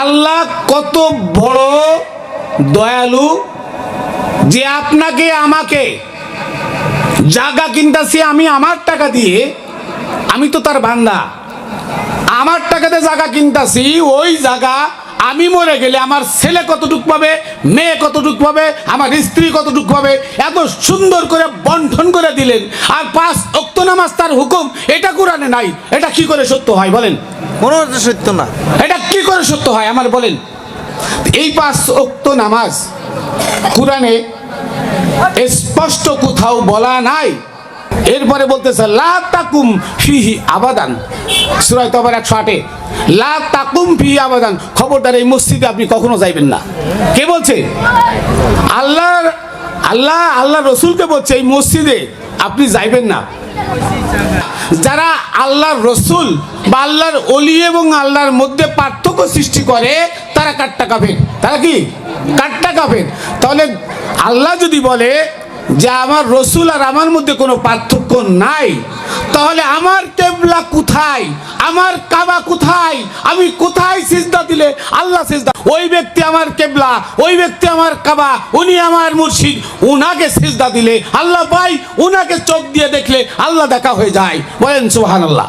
আল্লাহ কত বড় দয়ালু যে আপনাকে আমাকে জায়গা কিনতেছি আমি আমার টাকা দিয়ে, আমি তো তার বান্দা, আমার টাকাতে জায়গা কিনতেছি। ওই জায়গা আমি মরে গেলে আমার ছেলে কতটুক পাবে, মেয়ে কতটুক পাবে, আমার স্ত্রী কতটুক পাবে, এত সুন্দর করে বন্টন করে দিলেন। আর 5 ওয়াক্ত নামাজ তার হুকুম, এটা কোরআনে নাই। এটা কি করে সত্য হয় বলেন? কোনো সত্য না। এটা কি করে সত্য হয় আমার বলেন? এই 5 ওয়াক্ত নামাজ কোরআনে স্পষ্ট কোথাও বলা নাই। এরপরে বলতেছে লা তাকুম ফিহি আবাদান, সূরা তাওবার 108-এ লা তাকুম ফিহি আবাদান, খবরদার এই মসজিদে আপনি কখনো যাইবেন না। কে বলছে? আল্লাহ রসুলকে বলছে এই মসজিদে আপনি যাইবেন না। যারা আল্লাহর রসুল বা আল্লাহর ওলি এবং আল্লাহর মধ্যে পার্থক্য সৃষ্টি করে তারা কাট্টা কাফের। তারা কি কাট্টা কাফের? তাহলে আল্লাহ যদি বলে যে আমার রসুল আর আমার মধ্যে কোনো পার্থক্য নাই, তাহলে আমার কেবলা কোথায়, আমার কাবা কোথায়, আমি কোথায় সিজদা দিলে আল্লাহ সিজদা, ওই ব্যক্তি আমার কেবলা, ওই ব্যক্তি আমার কাবা, উনি আমার মুর্শিদ, উনাকে সিজদা দিলে আল্লাহ পাই, উনাকে চোখ দিয়ে দেখলে আল্লাহ দেখা হয়ে যায়। বলেন সুবহানাল্লাহ।